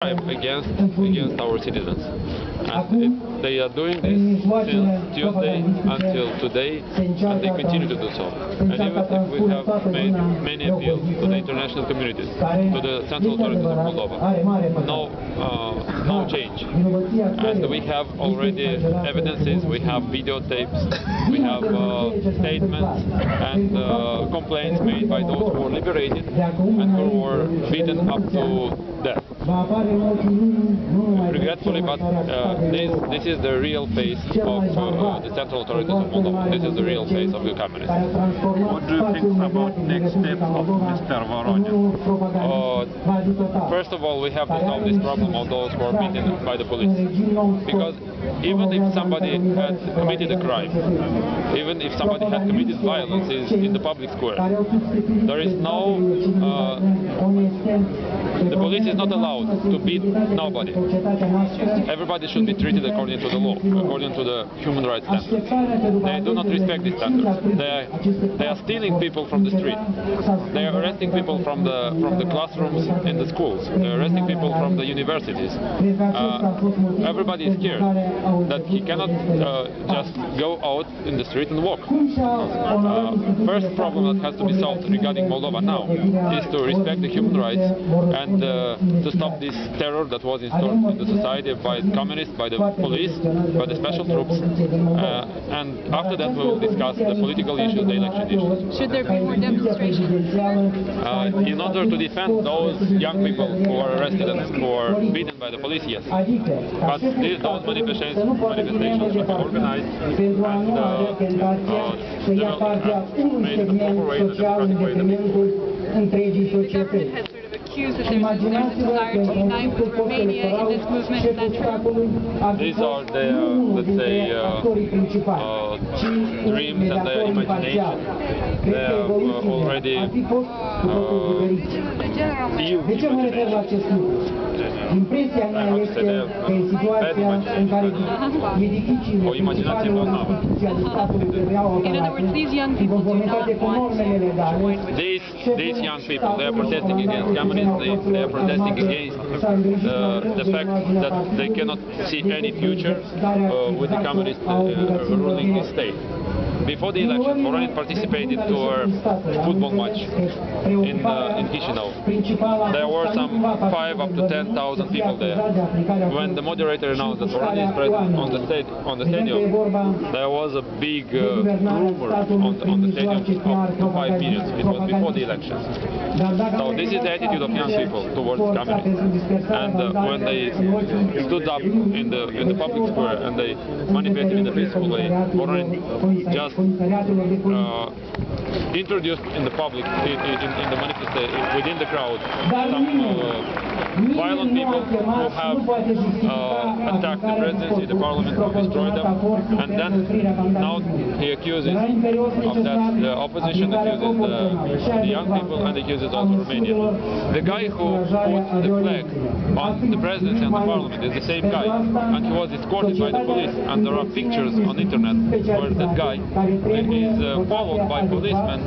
against our citizens, and they are doing this since Tuesday until today, and they continue to do so. And even if we have made many appeals to the international communities, to the central authorities of Moldova, no change. And we have already evidences, we have videotapes, we have statements and complaints made by those who were liberated and who were beaten up to death. Regretfully, but this is the real face of the central authorities of Moldova. This is the real face of the communists. What do you think about next steps of Mr. Voronin? First of all, we have to solve this problem of those who are beaten by the police. Because even if somebody had committed a crime, even if somebody had committed violence in the public square, there is no... the police is not allowed to beat nobody. Everybody should be treated according to the law, according to the human rights standards. They do not respect these standards. They are stealing people from the street. They are arresting people from the classrooms in the schools. They are arresting people from the universities. Everybody is scared that he cannot just go out in the street and walk. First problem that has to be solved regarding Moldova now is to respect the human rights and to stop this terror that was installed in the society by the communists, by the police, by the special troops, and after that we will discuss the political issues, the election issues. Should there be more demonstrations? In order to defend those young people who are arrested and who are beaten by the police, yes. But those manifestations should be organized and made in the proper way, in the democratic way. The government has sort of accused that there's a desire to unite with Romania in this movement. Is that true? These are their, let's say, dreams and their imagination. They have already Impresia mea este că în situația în care edificiile municipale statului trebuiau apărate în conformitate cu normele legale. These young people, they are protesting against communism, they are protesting against the fact that they cannot see any future with the communist ruling the state. Before the election, Voronin participated to a football match in Chisinau. There were some 5 up to 10,000 people there. When the moderator announced that Voronin is present on the stadium, there was a big rumor on the stadium of 5 million. It was before the election. So this is the attitude of young people towards communists. And when they stood up in the public square and they manifested in a peaceful way, Voronin just introduced in the public, in the manifestation, within the crowd, some violent people who have attacked the presidency, the parliament, who destroyed them, and then now he accuses of that, the opposition accuses the young people and accuses also Romania. The guy who put the flag on the presidency and the parliament is the same guy, and he was escorted by the police, and there are pictures on the internet where that guy is followed by policemen,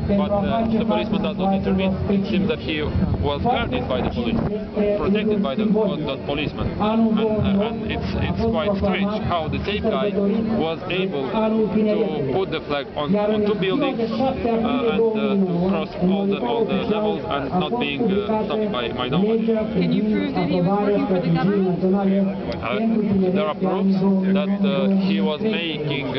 but the policeman does not intervene. It seems that he was guarded by the police, protected by the policeman, and it's quite strange how the same guy was able to put the flag on 2 buildings and to cross all the levels and not being stopped by nobody. Can you prove that he was working for the government? There are proofs that he was making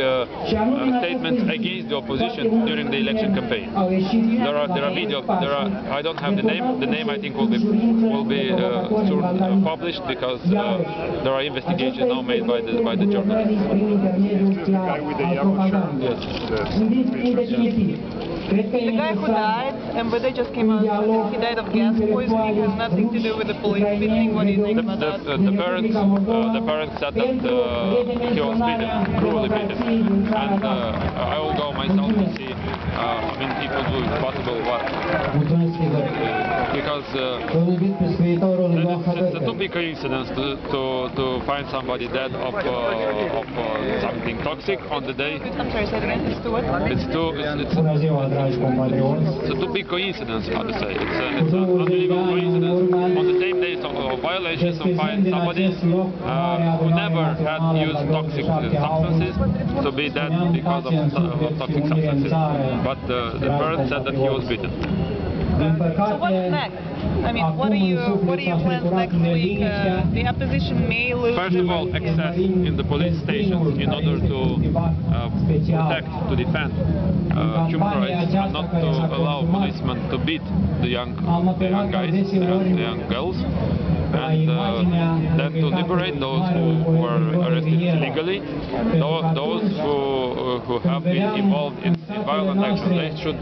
statements against the opposition during the election campaign. There are videos. I don't have the name. The name I think will be soon published because there are investigations now made by the journalists. The guy with the yellow shirt. Yes. The guy who died, MVD just came out and said he died of gas poisoning, has nothing to do with the police beating. What do you think about that? The parents said that he was beaten, cruelly beaten, and I will go myself to see I mean, it would be possible, but because it's a too big coincidence to find somebody dead of something toxic on the day. I'm sorry, say it again. It's too what? It's a too big coincidence, how to say. It's an unbelievable coincidence. On the same day of violations, to find somebody who never had used toxic substances to be dead because of toxic substances. But the bird said that he was beaten. So what's next? I mean, what are your plans next week? The opposition may lose. First of all, excess in the police stations in order to protect, to defend human rights, and not to allow policemen to beat the young guys, the young girls, and then to liberate those who were arrested illegally, those who have been involved in violent actions.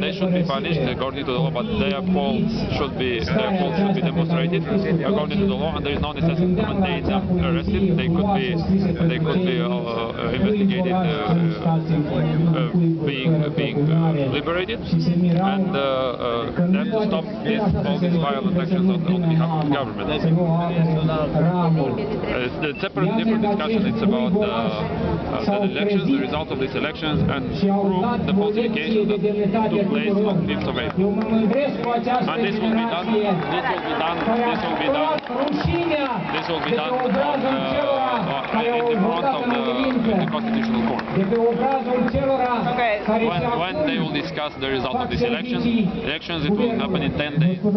They should be punished according to the law, but their faults should be demonstrated according to the law, and there is no necessity to maintain them arrested. They could be investigated, being liberated, and then to stop all these violent actions on behalf of the government. It's a different discussion. It's about the elections, the results of these elections, and prove the falsification that took place on 5th of April. And this will be done. This will be done in the front of the Constitutional Court. Okay. When they will discuss the result of these elections, it will happen in 10 days after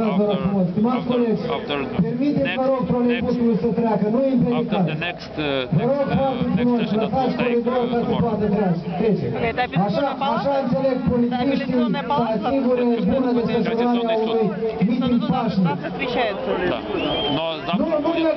the next session that will take tomorrow. Okay, это апелляционная палата? Конституционный суд. Завтра встречается. Да. Но завтра будет...